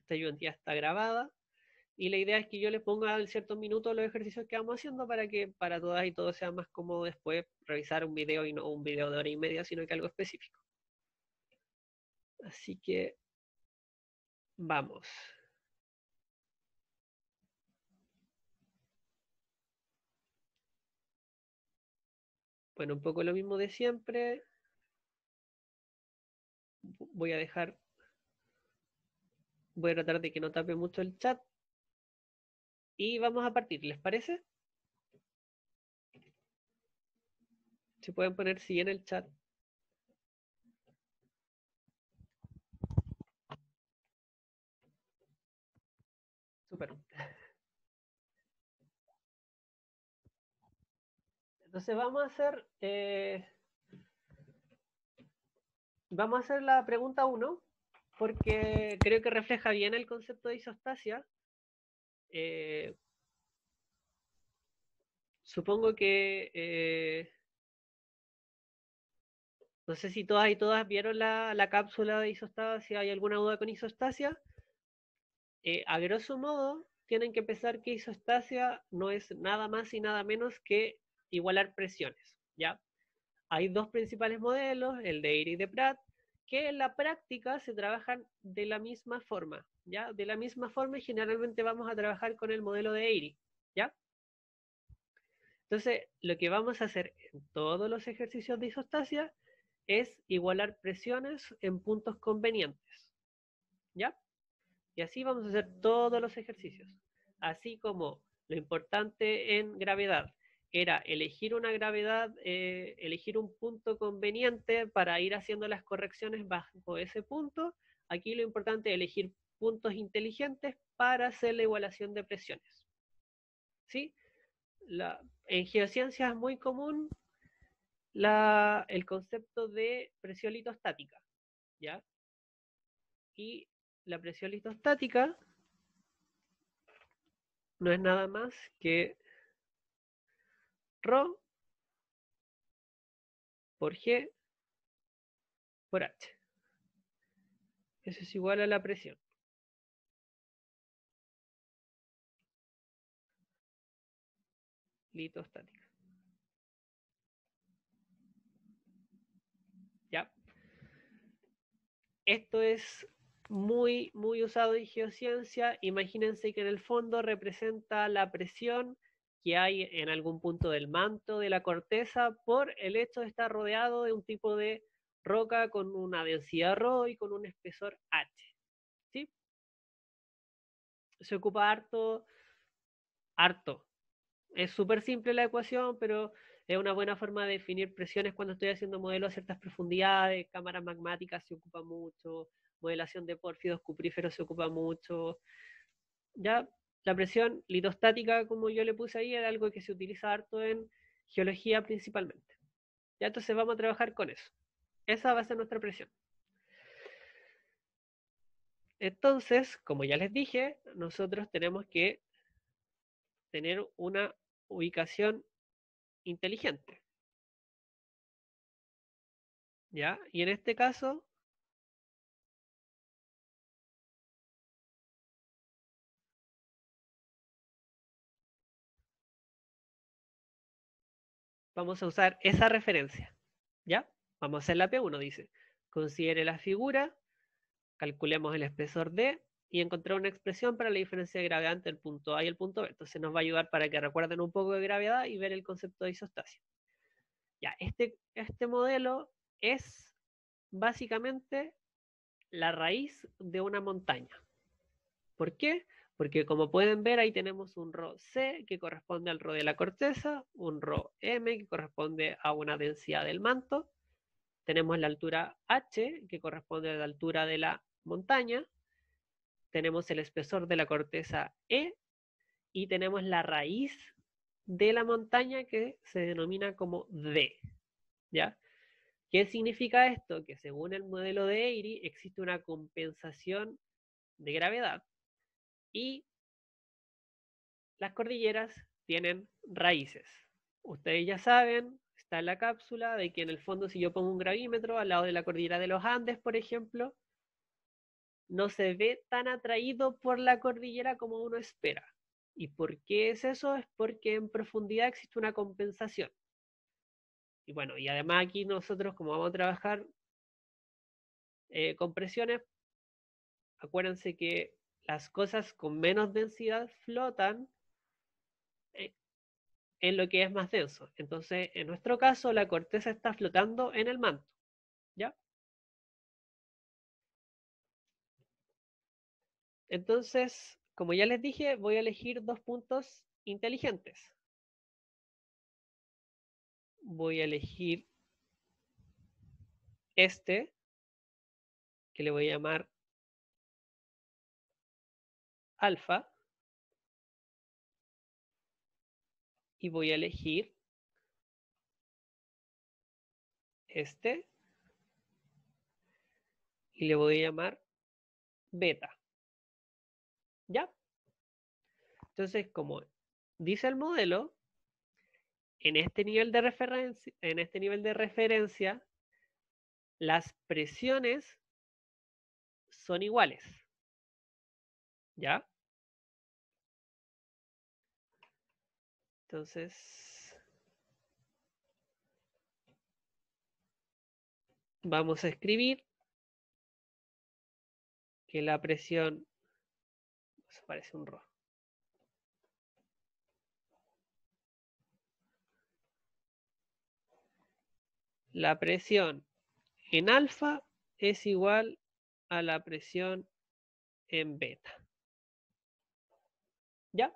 Esta ayudantía está grabada. Y la idea es que yo les ponga en ciertos minutos los ejercicios que vamos haciendo para que para todas y todos sea más cómodo después revisar un video y no un video de hora y media, sino que algo específico. Así que vamos. Bueno, un poco lo mismo de siempre. Voy a dejar, voy a tratar de que no tape mucho el chat. Y vamos a partir, ¿les parece? Si pueden poner sí en el chat. Súper. Entonces vamos a hacer la pregunta 1, porque creo que refleja bien el concepto de isostasia. Supongo que no sé si todas y todas vieron la cápsula de isostasia, si hay alguna duda con isostasia. A grosso modo, tienen que pensar que isostasia no es nada más y nada menos que igualar presiones, ¿ya? Hay dos principales modelos, el de Eyre y de Pratt, que en la práctica se trabajan de la misma forma, ¿ya? De la misma forma y generalmente vamos a trabajar con el modelo de Eyre, ¿ya? Entonces, lo que vamos a hacer en todos los ejercicios de isostasia es igualar presiones en puntos convenientes, ¿ya? Y así vamos a hacer todos los ejercicios. Así como lo importante en gravedad era elegir una gravedad, elegir un punto conveniente para ir haciendo las correcciones bajo ese punto, aquí lo importante es elegir puntos inteligentes para hacer la igualación de presiones. ¿Sí? En geociencia es muy común el concepto de presión litostática, ¿ya? Y la presión litostática no es nada más que Rho por G por H. Eso es igual a la presión. Litostática. ¿Ya? Esto es muy, muy usado en geociencia. Imagínense que en el fondo representa la presión que hay en algún punto del manto de la corteza por el hecho de estar rodeado de un tipo de roca con una densidad ρ y con un espesor H. ¿Sí? Se ocupa harto, harto. Es súper simple la ecuación, pero es una buena forma de definir presiones cuando estoy haciendo modelos a ciertas profundidades. Cámaras magmáticas se ocupa mucho, modelación de pórfidos cupríferos se ocupa mucho. Ya la presión litostática, como yo le puse ahí, es algo que se utiliza harto en geología principalmente. Ya entonces vamos a trabajar con eso. Esa va a ser nuestra presión. Entonces, como ya les dije, nosotros tenemos que tener una ubicación inteligente. ¿Ya? Y en este caso, vamos a usar esa referencia. ¿Ya? Vamos a hacer la P1, dice. Considere la figura, calculemos el espesor D y encontrar una expresión para la diferencia de gravedad entre el punto A y el punto B. Entonces nos va a ayudar para que recuerden un poco de gravedad y ver el concepto de isostasia. Ya, este modelo es básicamente la raíz de una montaña. ¿Por qué? Porque como pueden ver, ahí tenemos un ρC que corresponde al ρ de la corteza, un ρm que corresponde a una densidad del manto, tenemos la altura h que corresponde a la altura de la montaña, tenemos el espesor de la corteza E y tenemos la raíz de la montaña que se denomina como D. ¿Ya? ¿Qué significa esto? Que según el modelo de Eyre existe una compensación de gravedad y las cordilleras tienen raíces. Ustedes ya saben, está en la cápsula, de que en el fondo si yo pongo un gravímetro al lado de la cordillera de los Andes, por ejemplo, no se ve tan atraído por la cordillera como uno espera. ¿Y por qué es eso? Es porque en profundidad existe una compensación. Y bueno, y además aquí nosotros como vamos a trabajar con presiones, acuérdense que las cosas con menos densidad flotan eh, en lo que es más denso. Entonces, en nuestro caso, la corteza está flotando en el manto, ¿ya? Entonces, como ya les dije, voy a elegir dos puntos inteligentes. Voy a elegir este, que le voy a llamar alfa, y voy a elegir este, y le voy a llamar beta, ¿ya? Entonces, como dice el modelo, en este nivel de referencia, las presiones son iguales, ¿ya? Entonces, vamos a escribir que la presión, eso parece un rojo, la presión en alfa es igual a la presión en beta, ¿ya?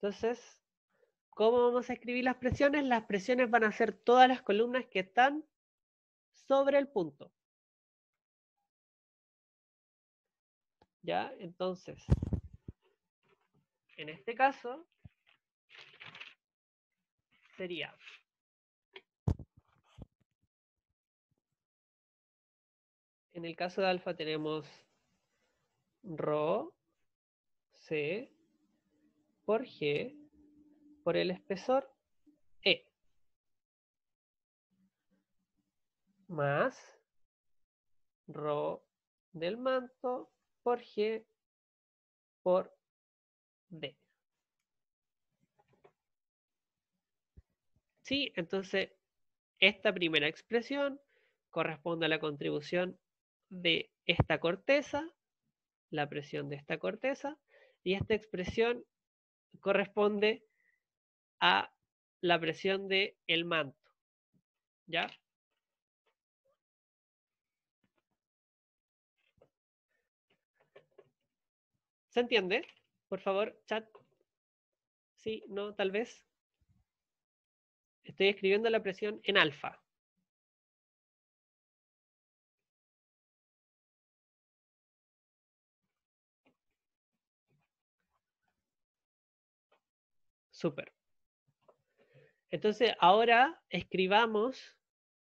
Entonces, ¿cómo vamos a escribir las presiones? Las presiones van a ser todas las columnas que están sobre el punto, ¿ya? Entonces, en este caso, sería en el caso de alfa tenemos Rho C por G por el espesor E más Rho del manto por G por D. ¿Sí? Entonces, esta primera expresión corresponde a la contribución de esta corteza, la presión de esta corteza, y esta expresión corresponde a la presión del manto, ¿ya? ¿Se entiende? Por favor, chat. Sí, no, tal vez. Estoy escribiendo la presión en alfa. Súper. Entonces, ahora escribamos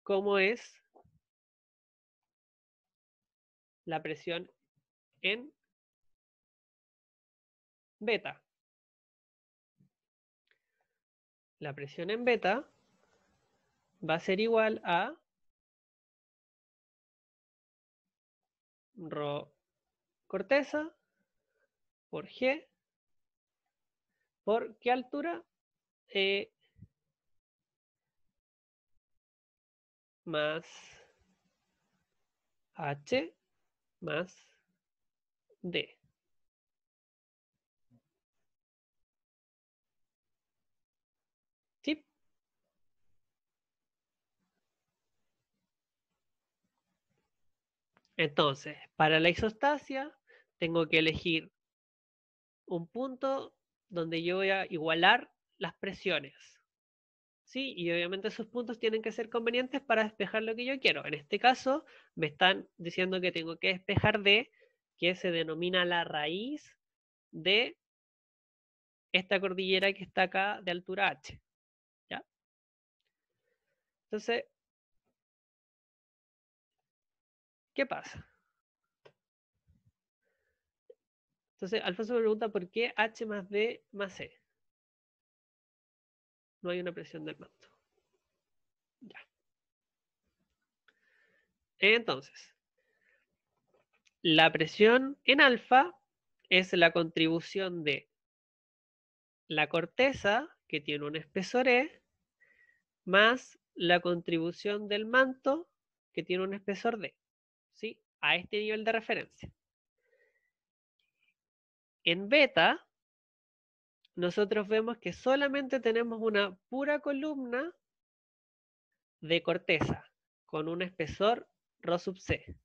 cómo es la presión en beta. La presión en beta va a ser igual a Rho corteza por G por ¿qué altura? Más H más D. ¿Sí? Entonces, para la isostasia tengo que elegir un punto donde yo voy a igualar las presiones. ¿Sí? Y obviamente esos puntos tienen que ser convenientes para despejar lo que yo quiero. En este caso, me están diciendo que tengo que despejar D, que se denomina la raíz de esta cordillera que está acá de altura H. ¿Ya? Entonces, ¿qué pasa? Entonces, Alfonso me pregunta por qué H más D más C. No hay una presión del manto. Ya. Entonces, la presión en alfa es la contribución de la corteza, que tiene un espesor E, más la contribución del manto, que tiene un espesor D. ¿Sí? A este nivel de referencia. En beta, nosotros vemos que solamente tenemos una pura columna de corteza con un espesor ρ sub c.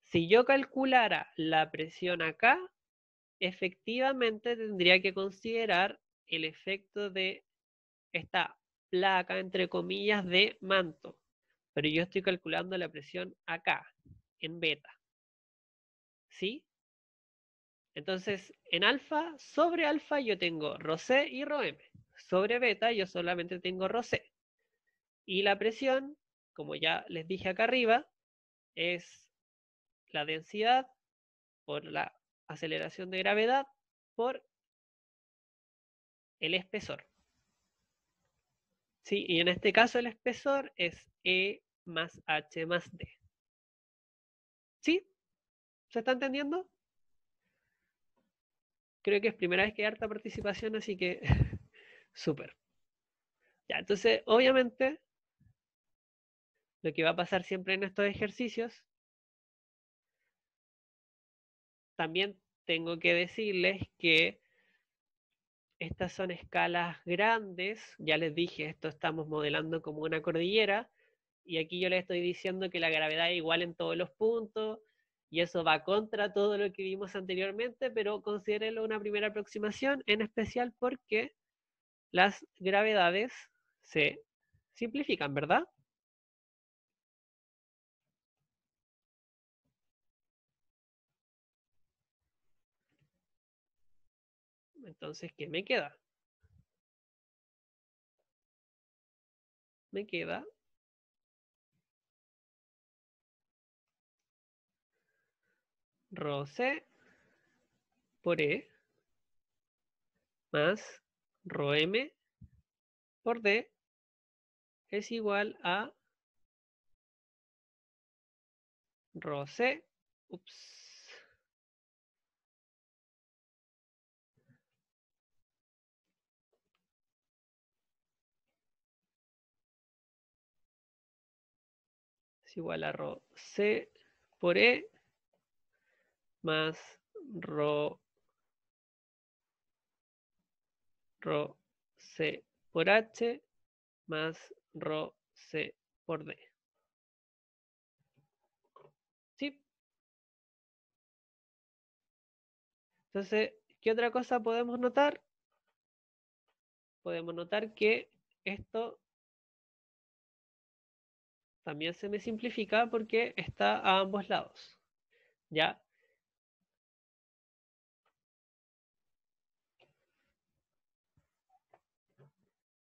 Si yo calculara la presión acá, efectivamente tendría que considerar el efecto de esta placa, entre comillas, de manto. Pero yo estoy calculando la presión acá, en beta. ¿Sí? Entonces, en alfa, sobre alfa yo tengo ρc y ρm. Sobre beta yo solamente tengo ρc. Y la presión, como ya les dije acá arriba, es la densidad por la aceleración de gravedad por el espesor. ¿Sí? Y en este caso el espesor es E más H más D. ¿Sí? ¿Se está entendiendo? Creo que es primera vez que hay harta participación, así que súper. Ya, entonces, obviamente, lo que va a pasar siempre en estos ejercicios, también tengo que decirles que estas son escalas grandes. Ya les dije, esto estamos modelando como una cordillera, y aquí yo les estoy diciendo que la gravedad es igual en todos los puntos, y eso va contra todo lo que vimos anteriormente, pero considérenlo una primera aproximación, en especial porque las gravedades se simplifican, ¿verdad? Entonces, ¿qué me queda? Me queda rho C por E más rho M por D es igual a rho C, es igual a rho C por E más rho C por H más rho C por D. ¿Sí? Entonces, ¿qué otra cosa podemos notar? Podemos notar que esto también se me simplifica porque está a ambos lados. ¿Ya?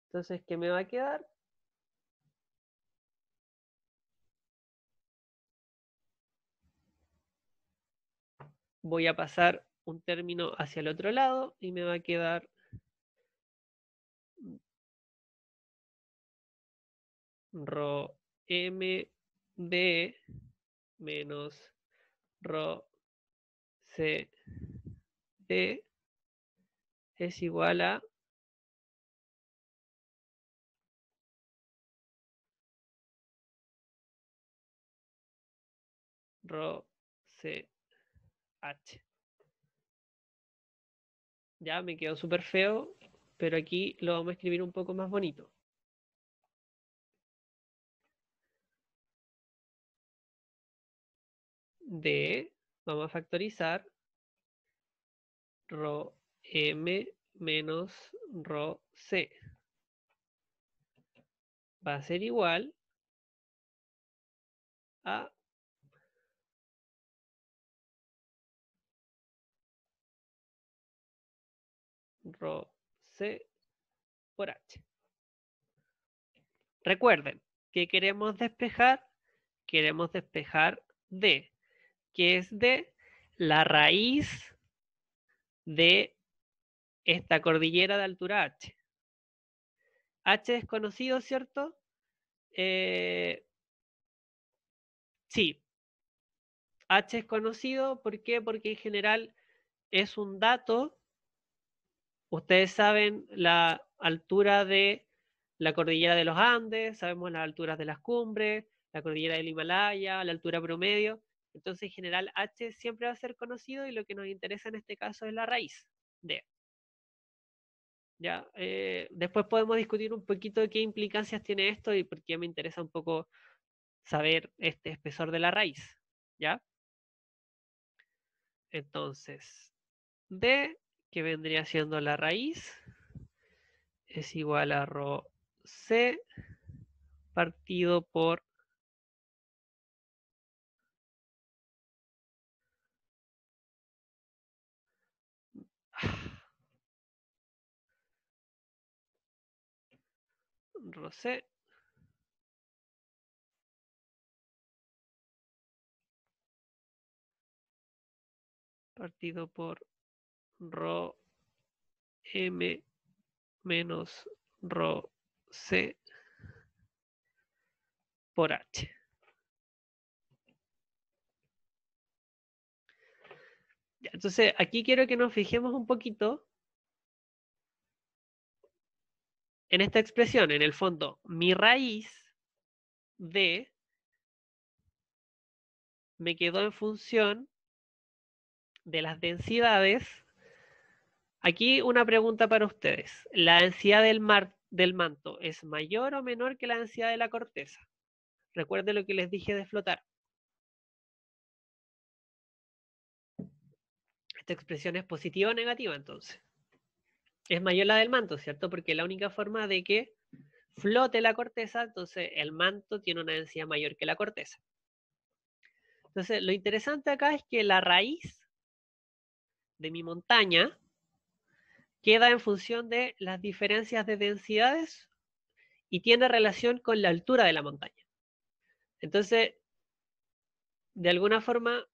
Entonces, ¿qué me va a quedar? Voy a pasar un término hacia el otro lado y me va a quedar rho m b menos rho c d es igual a rho c h. Ya me quedó súper feo, pero aquí lo vamos a escribir un poco más bonito. D, vamos a factorizar rho m menos rho c. Va a ser igual a rho c por h. Recuerden, ¿qué queremos despejar? Queremos despejar D, que es de la raíz de esta cordillera de altura H. H es conocido, ¿cierto? Sí, H es conocido, ¿por qué? Porque en general es un dato. Ustedes saben la altura de la cordillera de los Andes, sabemos las alturas de las cumbres, la cordillera del Himalaya, la altura promedio. Entonces, en general, H siempre va a ser conocido y lo que nos interesa en este caso es la raíz de. ¿Ya? Después podemos discutir un poquito qué implicancias tiene esto y por qué me interesa un poco saber este espesor de la raíz. ¿Ya? Entonces, D, que vendría siendo la raíz, es igual a rho C partido por rho C partido por rho M menos rho C por H. Entonces, aquí quiero que nos fijemos un poquito en esta expresión. En el fondo, mi raíz de me quedó en función de las densidades. Aquí una pregunta para ustedes. ¿La densidad del manto es mayor o menor que la densidad de la corteza? Recuerden lo que les dije de flotar. Esta expresión es positiva o negativa, entonces. Es mayor la del manto, ¿cierto? Porque la única forma de que flote la corteza, entonces el manto tiene una densidad mayor que la corteza. Entonces, lo interesante acá es que la raíz de mi montaña queda en función de las diferencias de densidades y tiene relación con la altura de la montaña. Entonces, de alguna forma,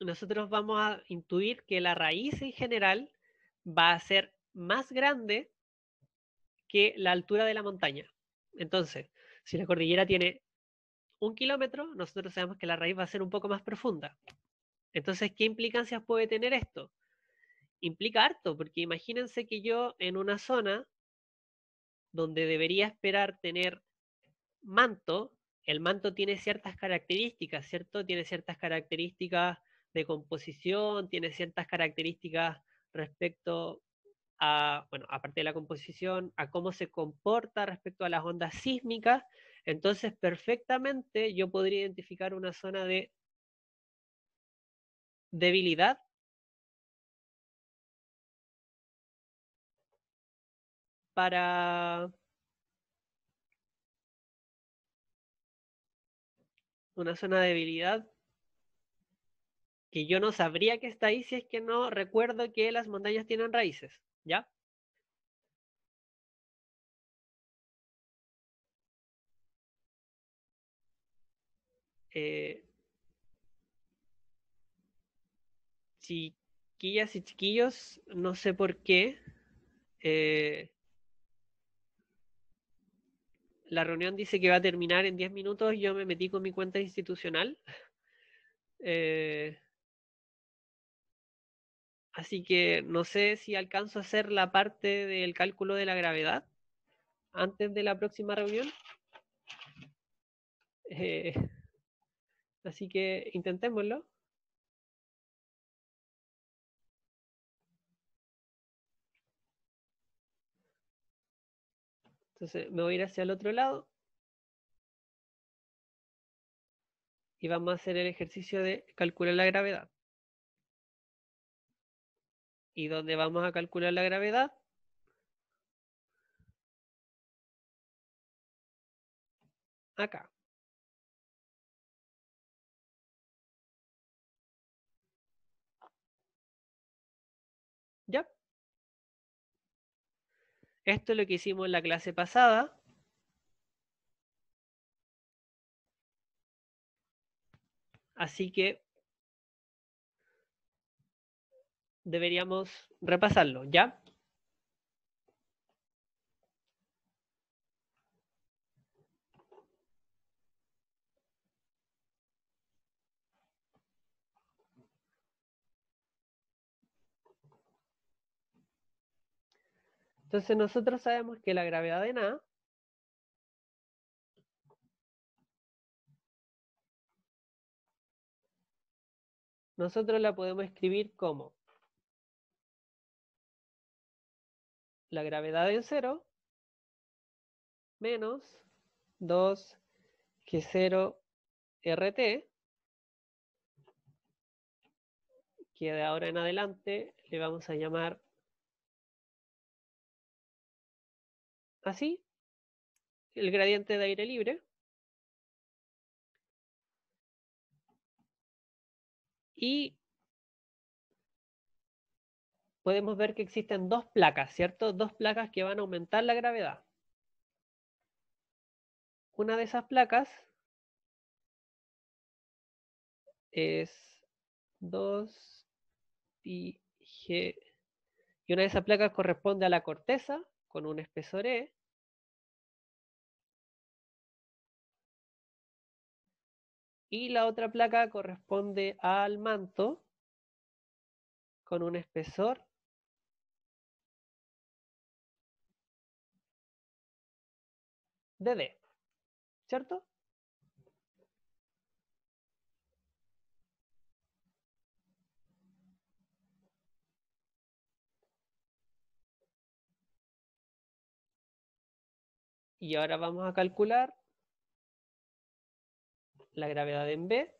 nosotros vamos a intuir que la raíz en general va a ser más grande que la altura de la montaña. Entonces, si la cordillera tiene 1 kilómetro, nosotros sabemos que la raíz va a ser un poco más profunda. Entonces, ¿qué implicancias puede tener esto? Implica harto, porque imagínense que yo en una zona donde debería esperar tener manto, el manto tiene ciertas características, ¿cierto? Tiene ciertas características de composición, tiene ciertas características respecto a, bueno, aparte de la composición, a cómo se comporta respecto a las ondas sísmicas. Entonces, perfectamente yo podría identificar una zona de debilidad para una zona de debilidad que yo no sabría que está ahí si es que no recuerdo que las montañas tienen raíces, ¿ya? Eh, Chiquillas y chiquillos, no sé por qué, eh, la reunión dice que va a terminar en 10 minutos, yo me metí con mi cuenta institucional, eh, así que no sé si alcanzo a hacer la parte del cálculo de la gravedad antes de la próxima reunión. Eh, Así que intentémoslo. Entonces me voy a ir hacia el otro lado y vamos a hacer el ejercicio de calcular la gravedad. ¿Y dónde vamos a calcular la gravedad? Acá. ¿Ya? Esto es lo que hicimos en la clase pasada. Así que deberíamos repasarlo, ¿ya? Entonces nosotros sabemos que la gravedad en A nosotros la podemos escribir como la gravedad en 0 menos 2G0 RT, que de ahora en adelante le vamos a llamar así, el gradiente de aire libre. Y podemos ver que existen dos placas, ¿cierto? Dos placas que van a aumentar la gravedad. Una de esas placas es 2pi G. Y una de esas placas corresponde a la corteza con un espesor E. Y la otra placa corresponde al manto con un espesor de D, ¿cierto? Y ahora vamos a calcular la gravedad en B,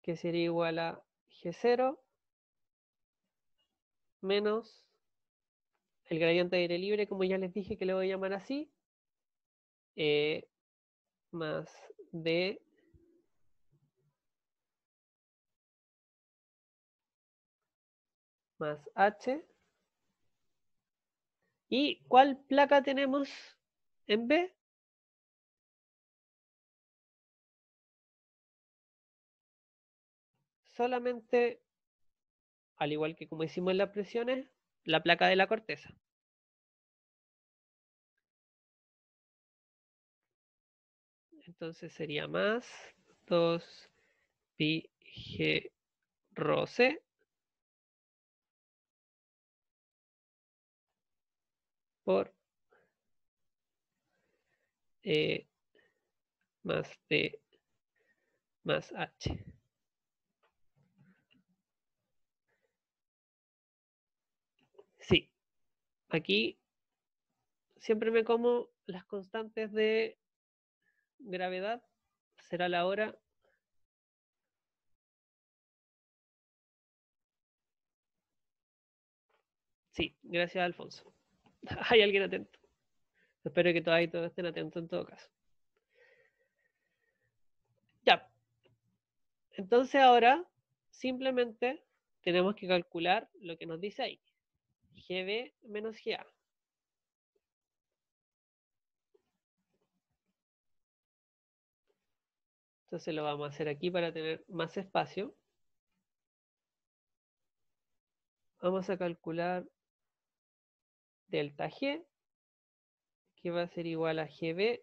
que sería igual a G0 menos el gradiente de aire libre, como ya les dije que le voy a llamar así, más D más H. ¿Y cuál placa tenemos en B? Solamente, al igual que como hicimos en las presiones, la placa de la corteza. Entonces sería más 2pi G rho C por E más D más H. Sí, aquí siempre me como las constantes de gravedad. Será la hora. Sí, gracias Alfonso. Hay alguien atento. Espero que todos estén atentos en todo caso. Ya, entonces ahora simplemente tenemos que calcular lo que nos dice ahí. GB menos GA. Entonces lo vamos a hacer aquí para tener más espacio. Vamos a calcular delta G, que va a ser igual a GB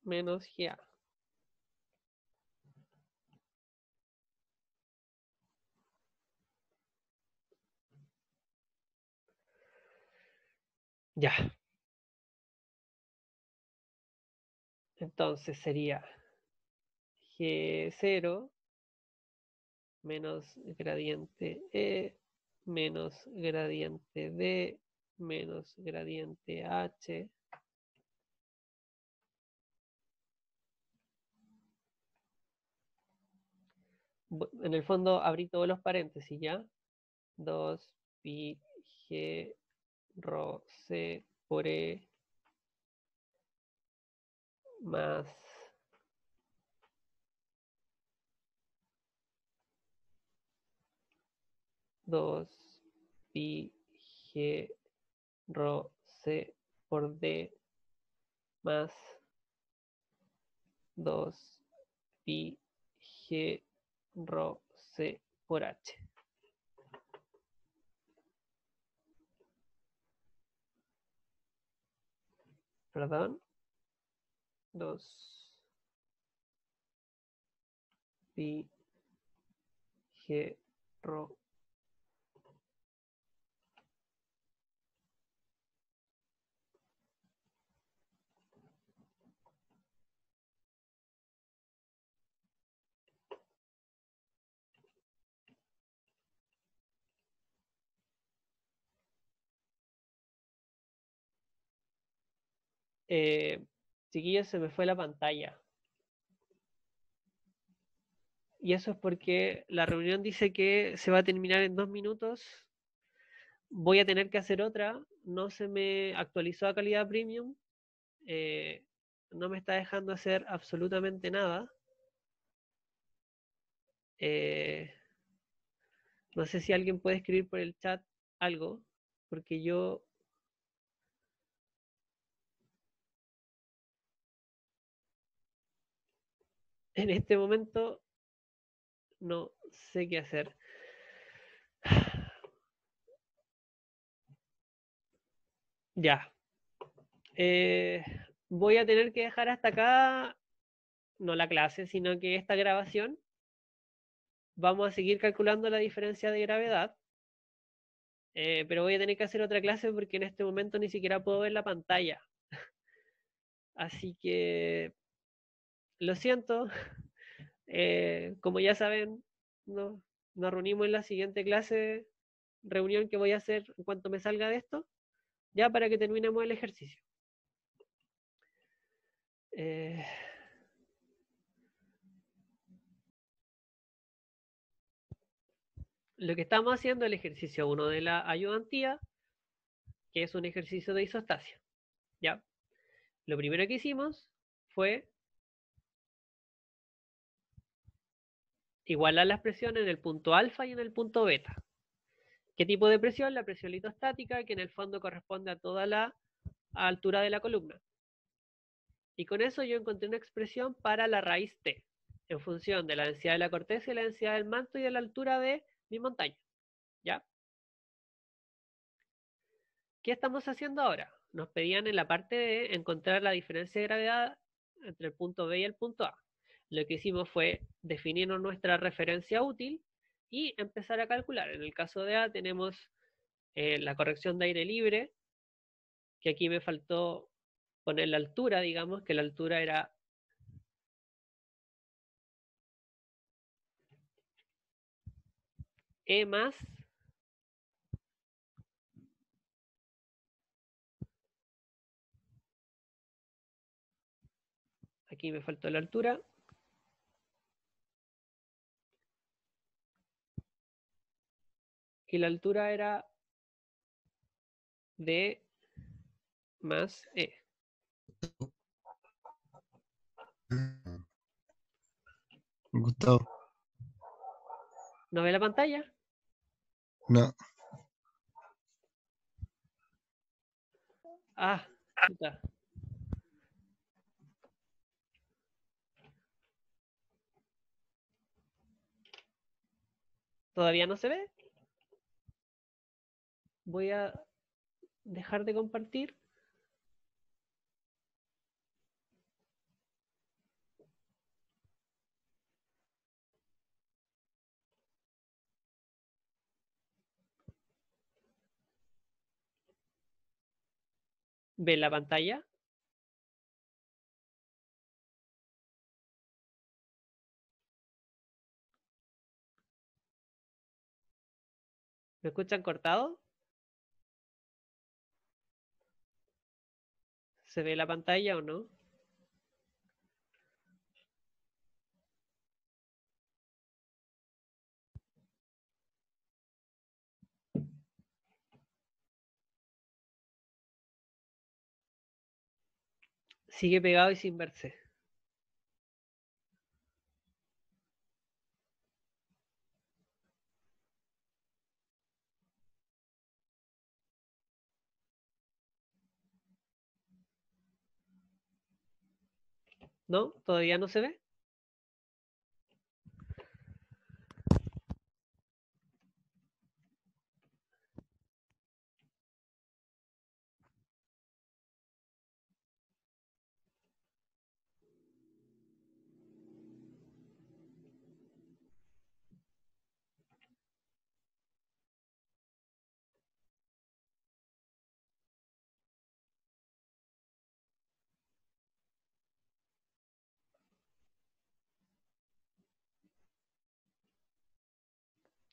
menos GA. Ya. Entonces sería G0 menos gradiente E menos gradiente D menos gradiente H. En el fondo abrí todos los paréntesis, ¿ya? 2 pi G rho C por E más 2 pi G rho C por D más 2 pi g rho c por h. Perdón. 2 pi g rho. Chiquillos, se me fue la pantalla. Y eso es porque la reunión dice que se va a terminar en 2 minutos. Voy a tener que hacer otra. No se me actualizó a calidad premium. No me está dejando hacer absolutamente nada. No sé si alguien puede escribir por el chat algo, porque yo en este momento no sé qué hacer. Ya. Voy a tener que dejar hasta acá, no la clase, sino que esta grabación. Vamos a seguir calculando la diferencia de gravedad, pero voy a tener que hacer otra clase porque en este momento ni siquiera puedo ver la pantalla. Así que lo siento. Como ya saben, no, nos reunimos en la siguiente clase, reunión que voy a hacer en cuanto me salga de esto, ya para que terminemos el ejercicio. Eh, lo que estamos haciendo es el ejercicio 1 de la ayudantía, que es un ejercicio de isostasia. ¿Ya? Lo primero que hicimos fue igualar las presiones en el punto alfa y en el punto beta. ¿Qué tipo de presión? La presión litostática, que en el fondo corresponde a toda la altura de la columna. Y con eso yo encontré una expresión para la raíz t, en función de la densidad de la corteza y la densidad del manto y de la altura de mi montaña. ¿Ya? ¿Qué estamos haciendo ahora? Nos pedían en la parte de encontrar la diferencia de gravedad entre el punto B y el punto A. Lo que hicimos fue definirnos nuestra referencia útil y empezar a calcular. En el caso de A tenemos la corrección de aire libre, que aquí me faltó poner la altura, digamos, que la altura era E más aquí me faltó la altura, y la altura era D más E. Gustavo. ¿No ve la pantalla? No. Ah, chuta. ¿Todavía no se ve? Voy a dejar de compartir. ¿Ve la pantalla? ¿Me escuchan cortado? ¿Se ve la pantalla o no? Sigue pegado y sin verse. ¿No? ¿Todavía no se ve?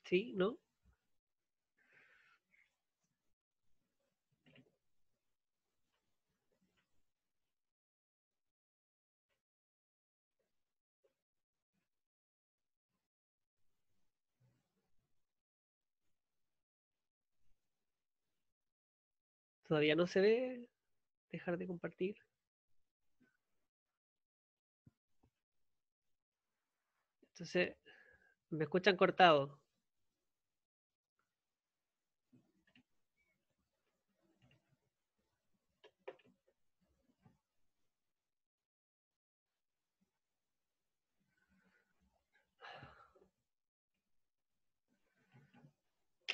¿Sí? ¿No? ¿Todavía no se ve? Dejar de compartir. Entonces, me escuchan cortado.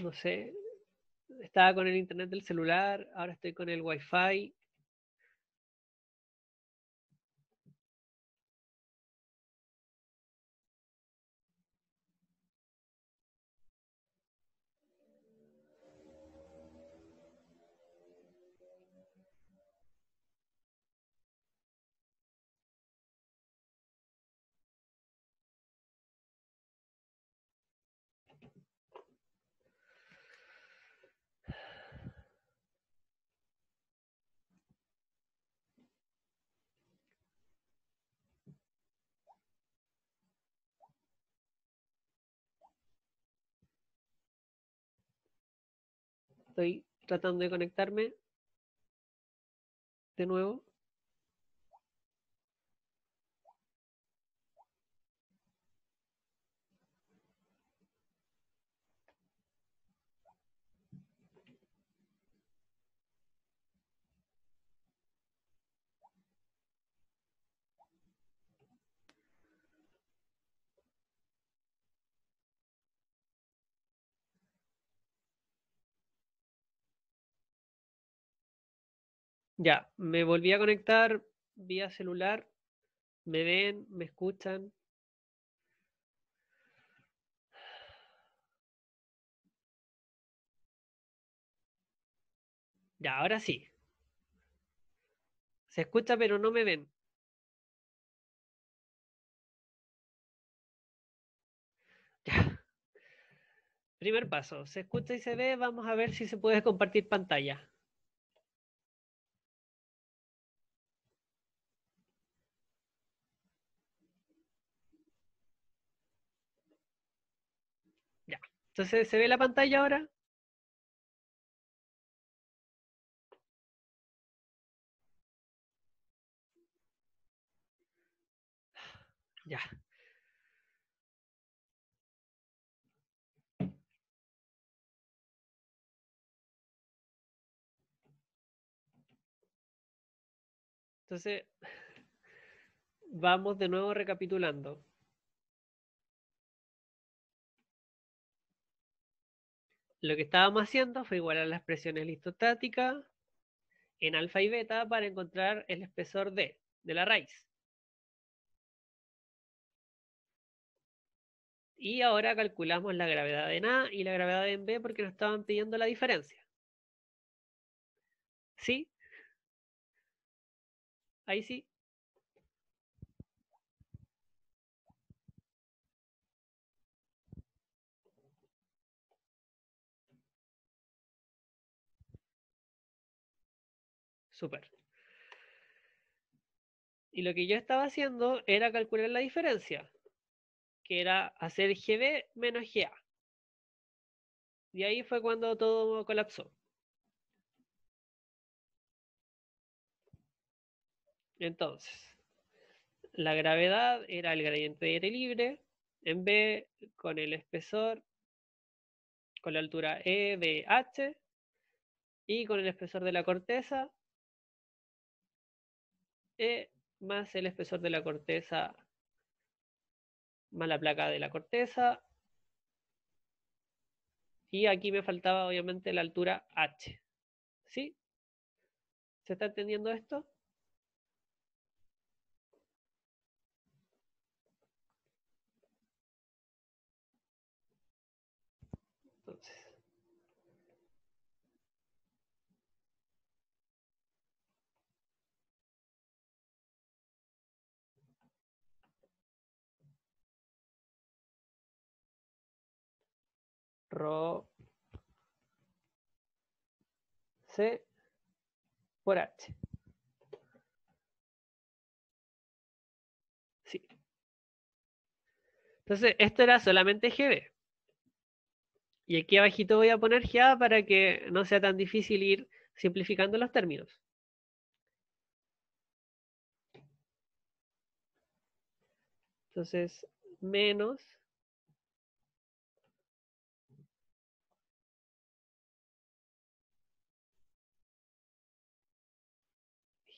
No sé. Estaba con el internet del celular, ahora estoy con el wifi. Estoy tratando de conectarme de nuevo. Ya, me volví a conectar vía celular. ¿Me ven? ¿Me escuchan? Ya, ahora sí. Se escucha, pero no me ven. Ya. Primer paso. Se escucha y se ve. Vamos a ver si se puede compartir pantalla. Ya. Entonces, ¿se ve la pantalla ahora? Ya. Entonces, vamos de nuevo recapitulando. Lo que estábamos haciendo fue igualar las presiones lisostáticas en alfa y beta para encontrar el espesor de la raíz. Y ahora calculamos la gravedad en A y la gravedad en B porque nos estaban pidiendo la diferencia. ¿Sí? Ahí sí. Súper. Y lo que yo estaba haciendo era calcular la diferencia, que era hacer GB menos GA. Y ahí fue cuando todo colapsó. Entonces, la gravedad era el gradiente de aire libre en B con el espesor, con la altura E de H y con el espesor de la corteza E más el espesor de la corteza más la placa de la corteza. Y aquí me faltaba obviamente la altura h. ¿Sí? ¿Se está entendiendo esto? Entonces, rho c por h. Sí. Entonces, esto era solamente GB. Y aquí abajito voy a poner GA para que no sea tan difícil ir simplificando los términos. Entonces, menos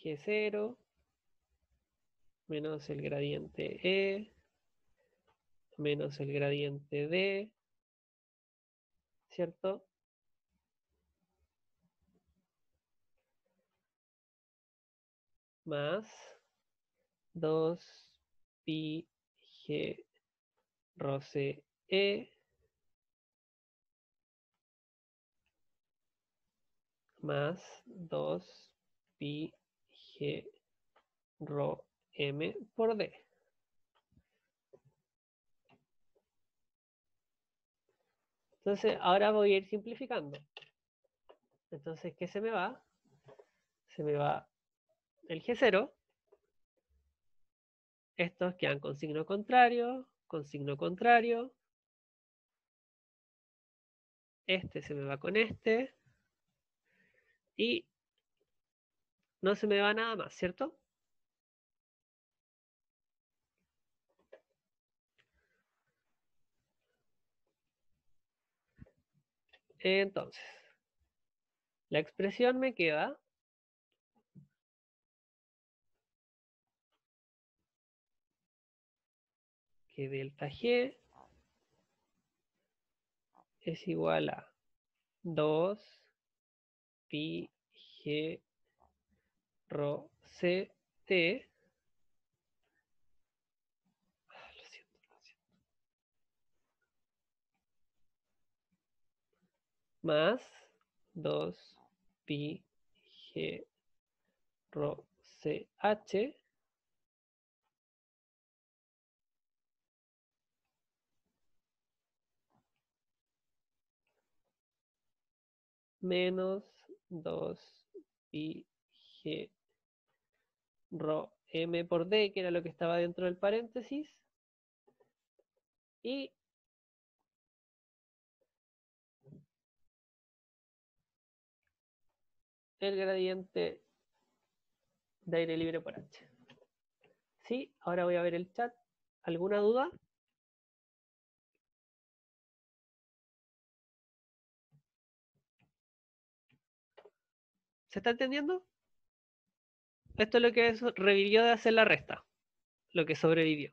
G0 menos el gradiente E menos el gradiente D, ¿cierto? Más 2 pi G rho C E más 2 pi G rho M por D. Entonces, ahora voy a ir simplificando. Entonces, ¿qué se me va? Se me va el G0. Estos quedan con signo contrario, con signo contrario. Este se me va con este. Y no se me va nada más, ¿cierto? Entonces, la expresión me queda que delta G es igual a 2 pi G rho C T. Lo siento, lo siento. Más 2 pi G rho C H menos 2 pi G rho M por D, que era lo que estaba dentro del paréntesis, y el gradiente de aire libre por H. Sí, ahora voy a ver el chat. ¿Alguna duda? ¿Se está entendiendo? Esto es lo que revivió de hacer la resta, lo que sobrevivió.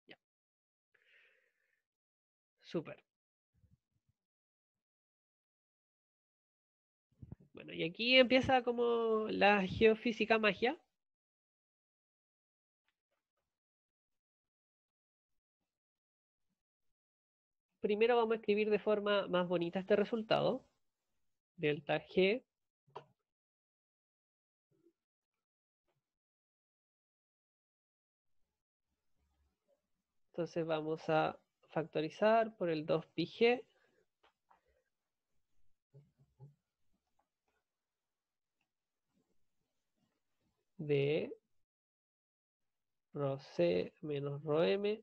Ya. Súper. Bueno, y aquí empieza como la geofísica magia. Primero vamos a escribir de forma más bonita este resultado. Delta G entonces vamos a factorizar por el 2πg de rho C menos rho M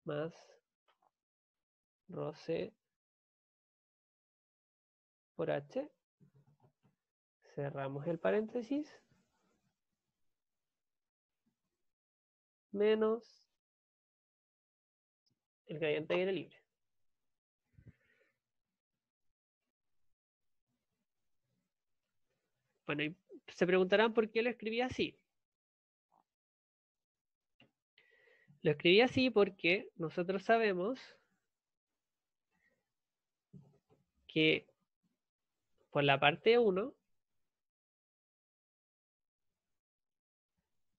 más rho C por H. Cerramos el paréntesis. Menos el gradiente de aire libre. Bueno, y se preguntarán por qué lo escribí así. Lo escribí así porque nosotros sabemos que por la parte 1,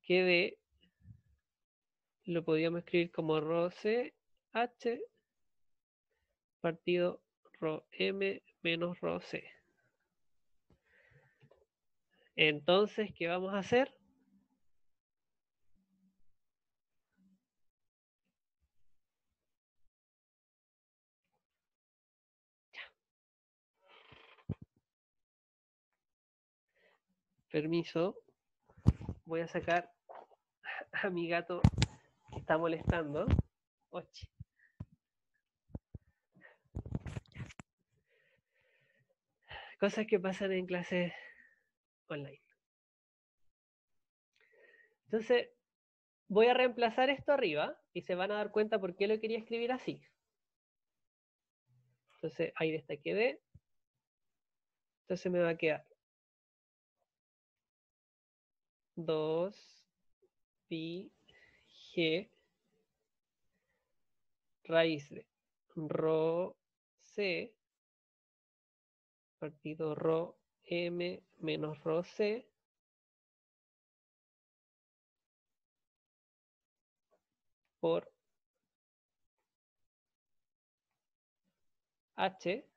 que D lo podíamos escribir como rho C H partido rho M menos rho C. Entonces, ¿qué vamos a hacer? Permiso, voy a sacar a mi gato que está molestando. Oche. Cosas que pasan en clases online. Entonces, voy a reemplazar esto arriba y se van a dar cuenta por qué lo quería escribir así. Entonces, ahí destaqué D. Entonces me va a quedar 2 pi g raíz de rho c partido rho m menos rho c por h,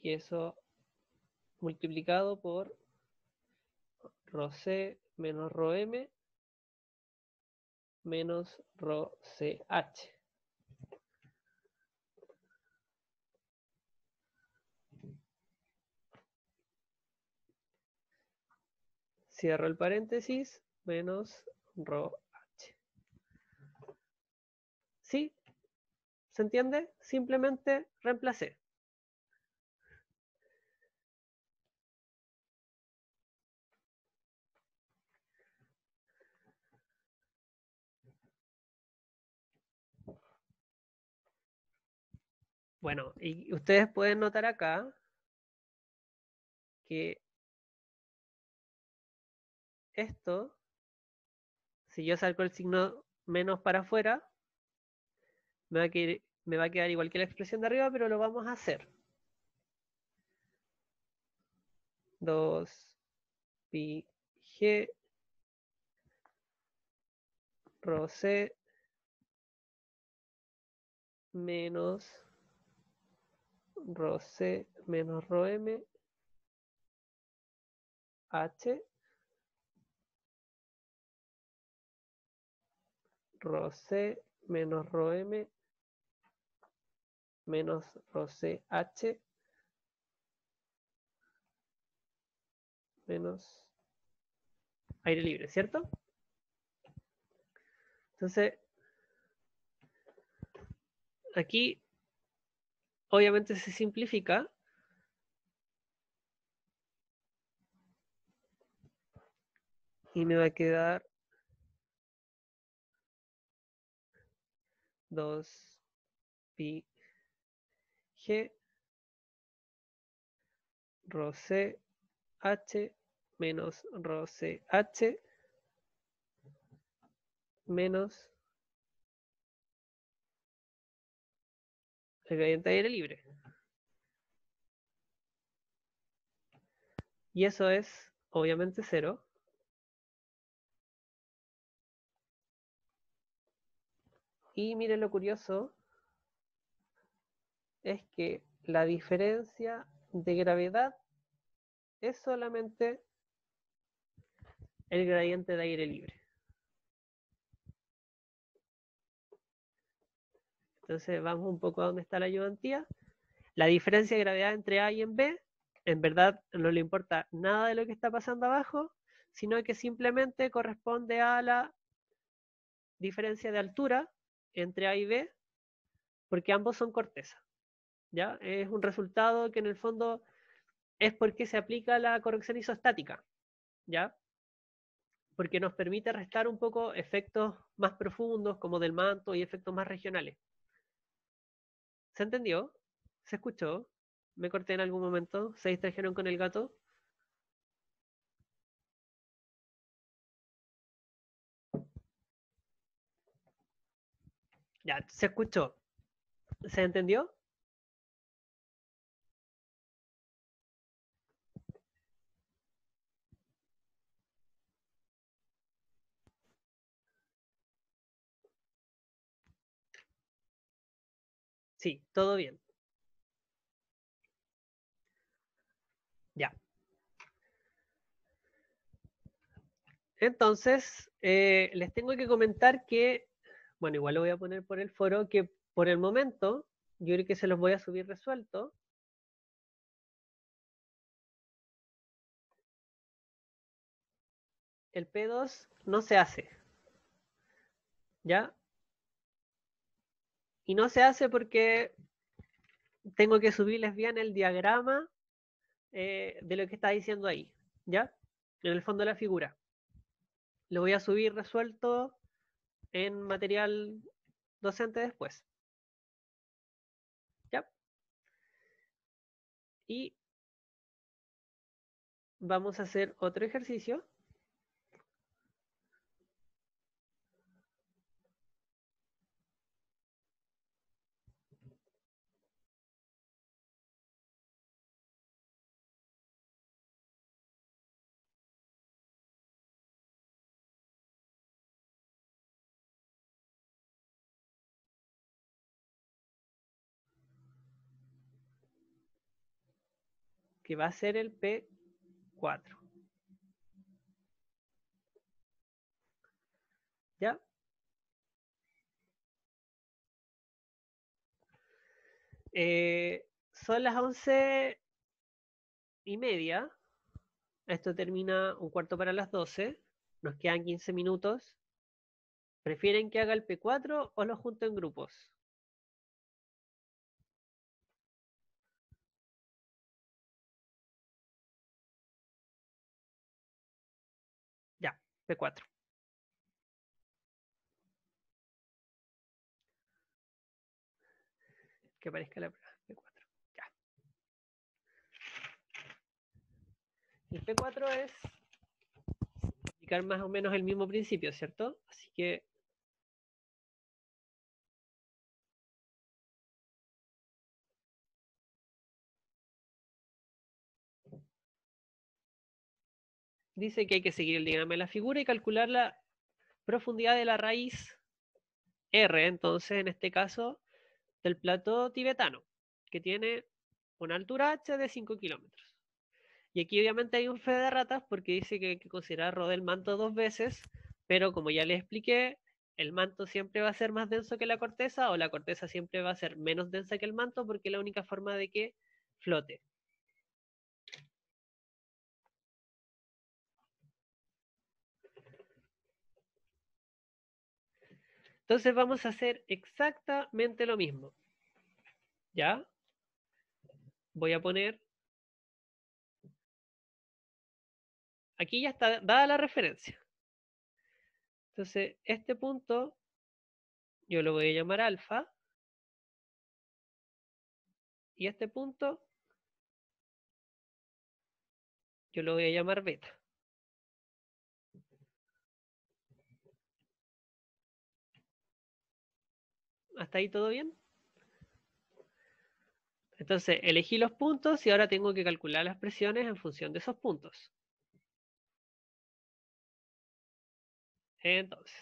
y eso multiplicado por rho c menos rho m menos rho ch. Cierro el paréntesis, menos rho h. ¿Sí? ¿Se entiende? Simplemente reemplacé. Bueno, y ustedes pueden notar acá que esto, si yo saco el signo menos para afuera, me va a quedar igual que la expresión de arriba, pero lo vamos a hacer. 2 pi g rho c menos rho c menos rho m h rho c menos rho m menos rho c h menos aire libre, ¿cierto? Entonces, aquí obviamente se simplifica. Y me va a quedar 2 pi g rho c h menos rho c h menos el gradiente de aire libre. Y eso es obviamente 0. Y miren lo curioso, es que la diferencia de gravedad es solamente el gradiente de aire libre. Entonces vamos un poco a donde está la ayudantía. La diferencia de gravedad entre A y en B, en verdad no le importa nada de lo que está pasando abajo, sino que simplemente corresponde a la diferencia de altura entre A y B, porque ambos son corteza. ¿Ya? Es un resultado que en el fondo es porque se aplica la corrección isostática, ¿ya? Porque nos permite restar un poco efectos más profundos como del manto y efectos más regionales. ¿Se entendió? ¿Se escuchó? Me corté en algún momento. ¿Se distrajeron con el gato? Ya, se escuchó. ¿Se entendió? Sí, todo bien. Ya. Entonces, les tengo que comentar que, bueno, igual lo voy a poner por el foro, que por el momento, yo creo que se los voy a subir resuelto. El P2 no se hace, ¿ya? Y no se hace porque tengo que subirles bien el diagrama de lo que está diciendo ahí, ¿ya? En el fondo de la figura. Lo voy a subir resuelto en material docente después, ¿ya? Y vamos a hacer otro ejercicio. Que va a ser el P4, ¿ya? Son las 11:30. Esto termina un cuarto para las 12. Nos quedan 15 minutos. ¿Prefieren que haga el P4 o lo junto en grupos? Ya, P4. Que aparezca la prueba. P4. Ya. El P4 es aplicar más o menos el mismo principio, ¿cierto? Así que dice que hay que seguir el diagrama de la figura y calcular la profundidad de la raíz R, entonces en este caso del plató tibetano, que tiene una altura h de 5 kilómetros. Y aquí obviamente hay un fe de ratas porque dice que hay que considerar rodar el manto 2 veces, pero como ya les expliqué, el manto siempre va a ser más denso que la corteza o la corteza siempre va a ser menos densa que el manto porque es la única forma de que flote. Entonces vamos a hacer exactamente lo mismo. ¿Ya? Voy a poner... Aquí ya está dada la referencia. Entonces, este punto yo lo voy a llamar alfa y este punto yo lo voy a llamar beta. ¿Hasta ahí todo bien? Entonces, elegí los puntos y ahora tengo que calcular las presiones en función de esos puntos. Entonces,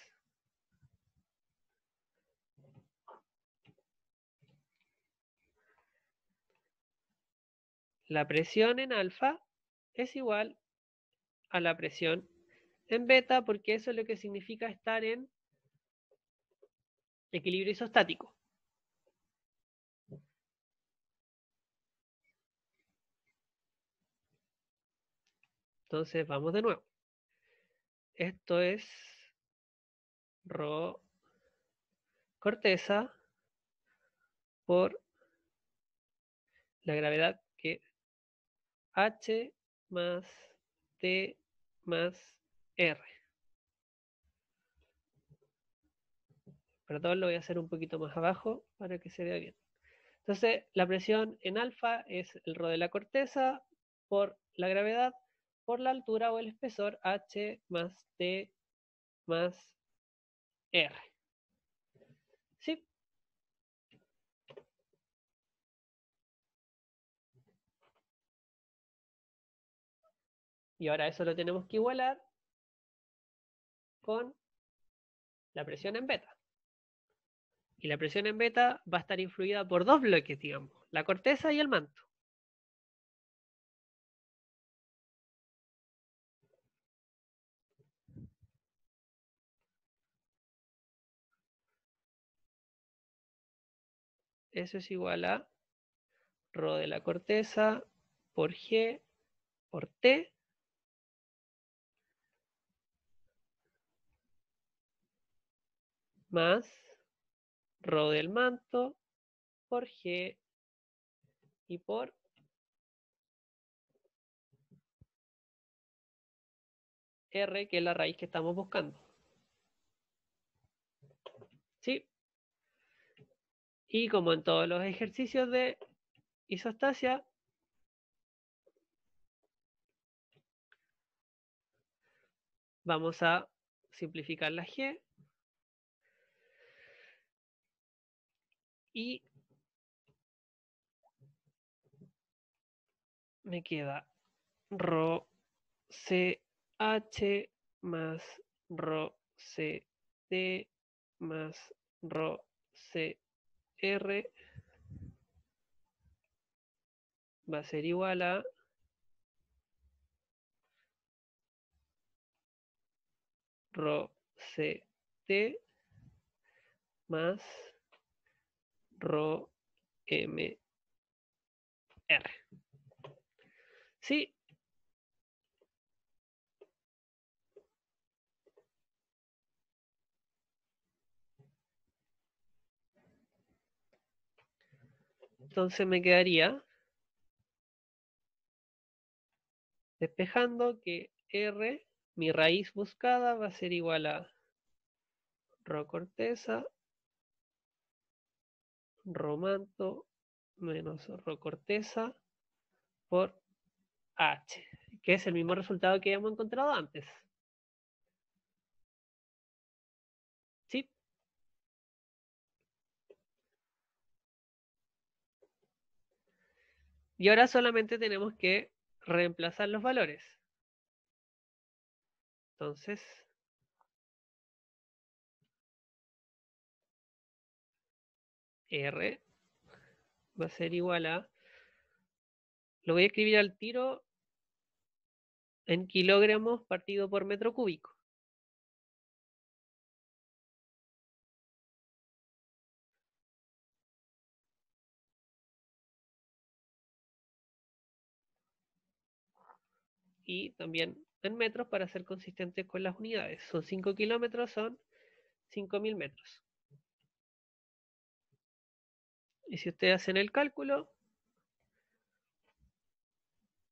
la presión en alfa es igual a la presión en beta porque eso es lo que significa estar en equilibrio isostático. Entonces, vamos de nuevo. Esto es ρ corteza por la gravedad que H más T más R. Perdón, lo voy a hacer un poquito más abajo para que se vea bien. Entonces, la presión en alfa es el rho de la corteza por la gravedad, por la altura o el espesor h más t más r. ¿Sí? Y ahora eso lo tenemos que igualar con la presión en beta. Y la presión en beta va a estar influida por dos bloques, digamos, la corteza y el manto. Eso es igual a rho de la corteza por G por T más rho del manto por G y por R, que es la raíz que estamos buscando. ¿Sí? Y como en todos los ejercicios de isostasia, vamos a simplificar la G y me queda rho CH más rho CT más rho CR va a ser igual a rho CT más rho MR. ¿Sí? Entonces me quedaría despejando que R, mi raíz buscada, va a ser igual a rho corteza, rho manto menos rho corteza por H, que es el mismo resultado que hemos encontrado antes. ¿Sí? Y ahora solamente tenemos que reemplazar los valores. Entonces, R va a ser igual a, lo voy a escribir al tiro en kilogramos partido por metro cúbico. Y también en metros para ser consistentes con las unidades. Son 5 kilómetros, son 5.000 metros. Y si ustedes hacen el cálculo,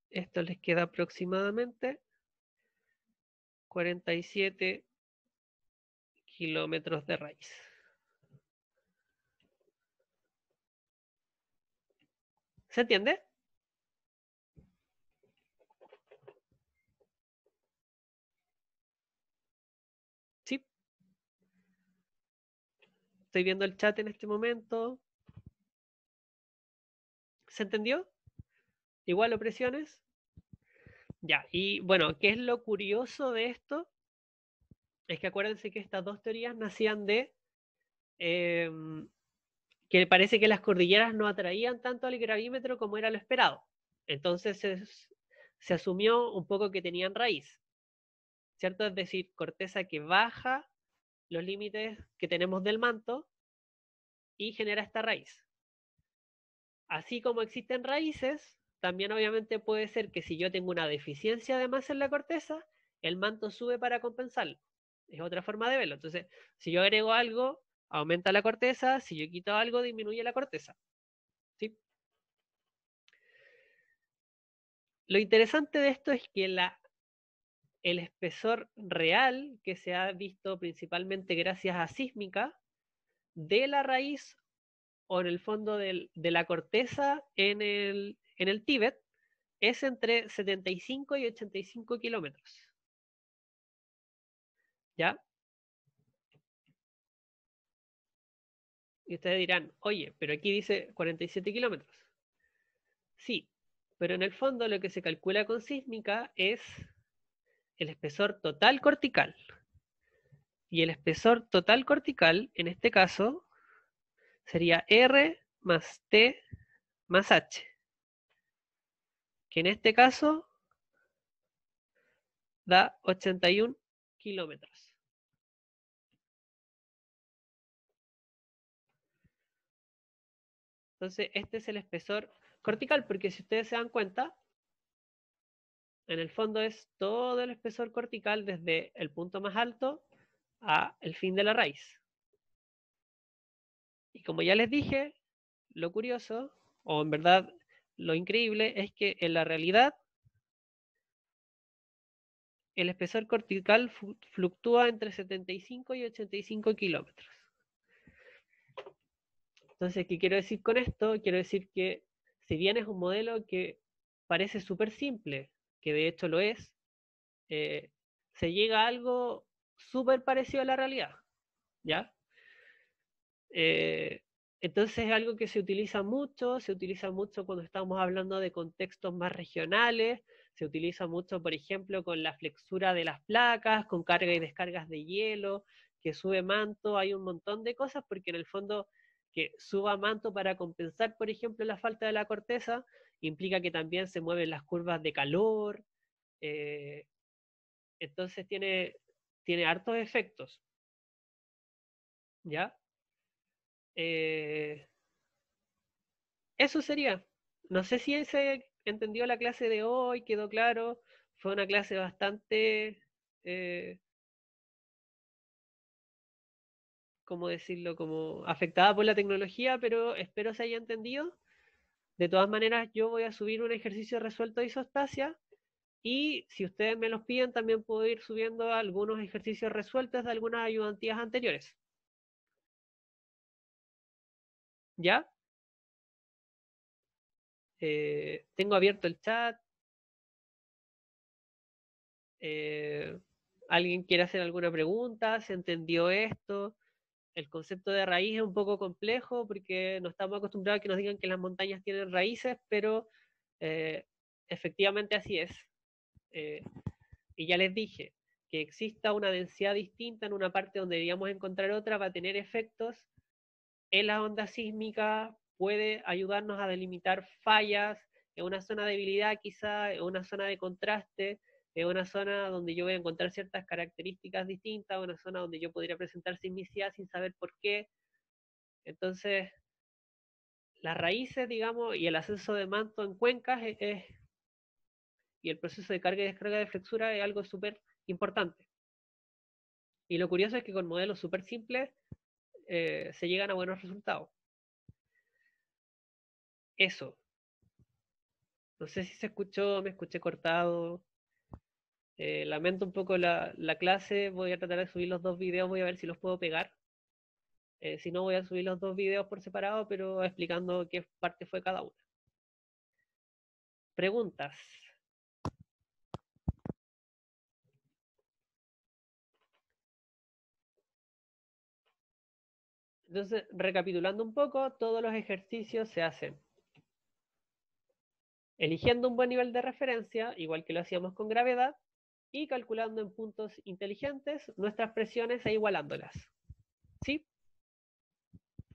esto les queda aproximadamente 47 kilómetros de raíz. ¿Se entiende? Sí. Estoy viendo el chat en este momento. ¿Se entendió? Igual opresiones. Ya, y bueno, ¿qué es lo curioso de esto? Es que acuérdense que estas dos teorías nacían de que parece que las cordilleras no atraían tanto al gravímetro como era lo esperado. Entonces se asumió un poco que tenían raíz, ¿cierto? Es decir, corteza que baja los límites que tenemos del manto y genera esta raíz. Así como existen raíces, también obviamente puede ser que si yo tengo una deficiencia de masa en la corteza, el manto sube para compensarlo. Es otra forma de verlo. Entonces, si yo agrego algo, aumenta la corteza, si yo quito algo, disminuye la corteza. ¿Sí? Lo interesante de esto es que el espesor real, que se ha visto principalmente gracias a sísmica, de la raíz o en el fondo de la corteza en el Tíbet es entre 75 y 85 kilómetros. ¿Ya? Y ustedes dirán, oye, pero aquí dice 47 kilómetros. Sí, pero en el fondo lo que se calcula con sísmica es el espesor total cortical. Y el espesor total cortical, en este caso, sería R más T más H, que en este caso da 81 kilómetros. Entonces, este es el espesor cortical, porque si ustedes se dan cuenta, en el fondo es todo el espesor cortical desde el punto más alto a el fin de la raíz. Y como ya les dije, lo curioso, o en verdad lo increíble, es que en la realidad el espesor cortical fluctúa entre 75 y 85 kilómetros. Entonces, ¿qué quiero decir con esto? Quiero decir que si bien es un modelo que parece súper simple, que de hecho lo es, se llega a algo súper parecido a la realidad, ¿ya? Eh, entonces es algo que se utiliza mucho cuando estamos hablando de contextos más regionales, se utiliza mucho, por ejemplo, con la flexura de las placas, con carga y descargas de hielo, que sube manto, hay un montón de cosas, porque en el fondo que suba manto para compensar, por ejemplo, la falta de la corteza, implica que también se mueven las curvas de calor, eh, entonces tiene hartos efectos, ¿ya? Eh, Eso sería. No sé si se entendió la clase de hoy, quedó claro. Fue una clase bastante, eh, ¿cómo decirlo? Como afectada por la tecnología, pero espero se haya entendido. De todas maneras, yo voy a subir un ejercicio resuelto de isostasia y si ustedes me los piden, también puedo ir subiendo algunos ejercicios resueltos de algunas ayudantías anteriores. ¿Ya? Tengo abierto el chat. Eh, ¿Alguien quiere hacer alguna pregunta? ¿Se entendió esto? El concepto de raíz es un poco complejo porque no estamos acostumbrados a que nos digan que las montañas tienen raíces, pero eh, efectivamente así es. Eh, y ya les dije, que exista una densidad distinta en una parte donde deberíamos encontrar otra va a tener efectos en la onda sísmica, puede ayudarnos a delimitar fallas en una zona de debilidad quizá, en una zona de contraste, en una zona donde yo voy a encontrar ciertas características distintas, una zona donde yo podría presentar sismicidad sin saber por qué. Entonces, las raíces, digamos, y el ascenso de manto en cuencas y el proceso de carga y descarga de flexura es algo súper importante. Y lo curioso es que con modelos súper simples se llegan a buenos resultados. Eso. No sé si se escuchó, me escuché cortado. Lamento un poco la clase. Voy a tratar de subir los dos videos, voy a ver si los puedo pegar. Si no, voy a subir los dos videos por separado, pero explicando qué parte fue cada una. Preguntas. Entonces, recapitulando un poco, todos los ejercicios se hacen eligiendo un buen nivel de referencia, igual que lo hacíamos con gravedad, y calculando en puntos inteligentes nuestras presiones e igualándolas. ¿Sí?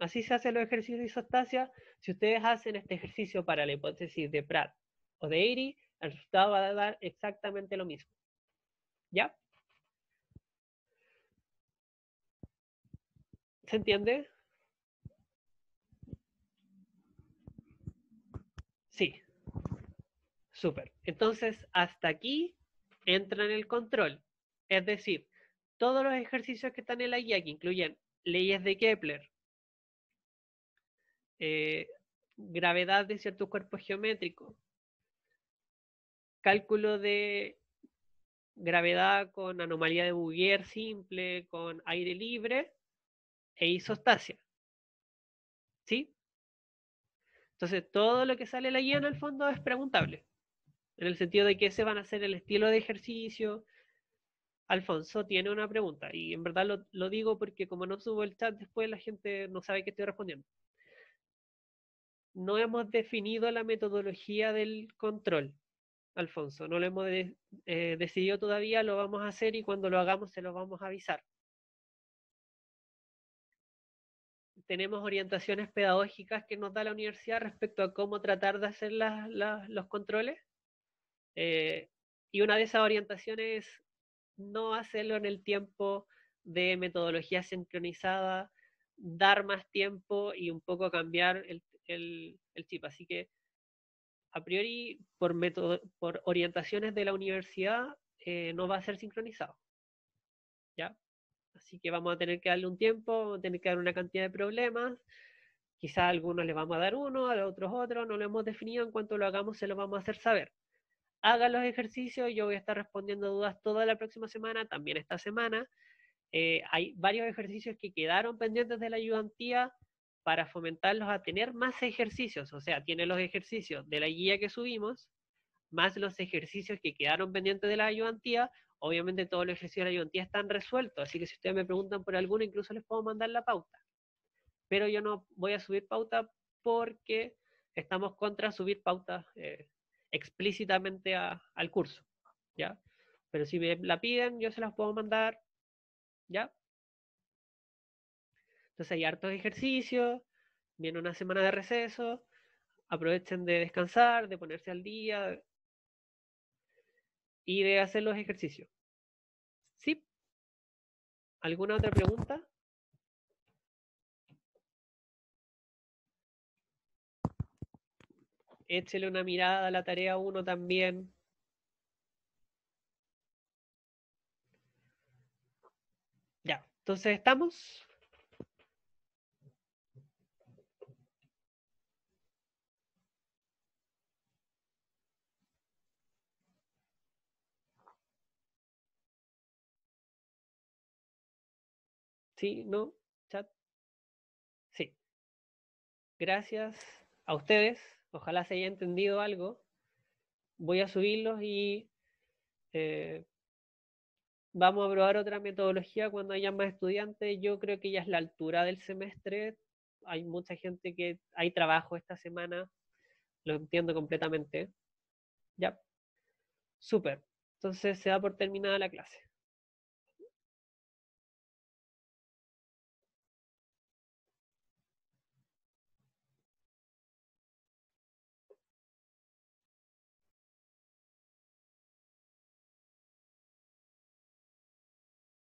Así se hacen los ejercicios de isostasia. Si ustedes hacen este ejercicio para la hipótesis de Pratt o de Airy, el resultado va a dar exactamente lo mismo. ¿Ya? ¿Se entiende? Sí, súper. Entonces, hasta aquí entra en el control. Es decir, todos los ejercicios que están en la guía, que incluyen leyes de Kepler, eh, gravedad de ciertos cuerpos geométricos, cálculo de gravedad con anomalía de Bouguer simple, con aire libre e isostasia. ¿Sí? Entonces, todo lo que sale en la guía en el fondo es preguntable, en el sentido de que ese van a ser el estilo de ejercicio. Alfonso tiene una pregunta, y en verdad lo digo porque como no subo el chat después, la gente no sabe qué estoy respondiendo. No hemos definido la metodología del control, Alfonso, no lo hemos decidido todavía, lo vamos a hacer y cuando lo hagamos se lo vamos a avisar. Tenemos orientaciones pedagógicas que nos da la universidad respecto a cómo tratar de hacer los controles. Y una de esas orientaciones es no hacerlo en el tiempo de metodología sincronizada, dar más tiempo y un poco cambiar el chip. Así que, a priori, por orientaciones de la universidad, no va a ser sincronizado. ¿Ya? Así que vamos a tener que darle un tiempo, vamos a tener que dar una cantidad de problemas. Quizá a algunos les vamos a dar uno, a los otros otro, no lo hemos definido, en cuanto lo hagamos se lo vamos a hacer saber. Hagan los ejercicios, yo voy a estar respondiendo dudas toda la próxima semana, también esta semana. Hay varios ejercicios que quedaron pendientes de la ayudantía para fomentarlos a tener más ejercicios, o sea, tienen los ejercicios de la guía que subimos, más los ejercicios que quedaron pendientes de la ayudantía. Obviamente todos los ejercicios de la ayudantía están resueltos, así que si ustedes me preguntan por alguno, incluso les puedo mandar la pauta. Pero yo no voy a subir pauta porque estamos contra subir pautas explícitamente al curso, ¿ya? Pero si me la piden, yo se las puedo mandar, ¿ya? Entonces hay hartos ejercicios, viene una semana de receso, aprovechen de descansar, de ponerse al día y de hacer los ejercicios. ¿Sí? ¿Alguna otra pregunta? Échele una mirada a la tarea 1 también. Ya, entonces estamos. ¿Sí? ¿No? ¿Chat? Sí. Gracias a ustedes. Ojalá se haya entendido algo. Voy a subirlos y eh, vamos a probar otra metodología cuando haya más estudiantes. Yo creo que ya es la altura del semestre. Hay mucha gente que hay trabajo esta semana. Lo entiendo completamente. Ya. Súper. Entonces se da por terminada la clase.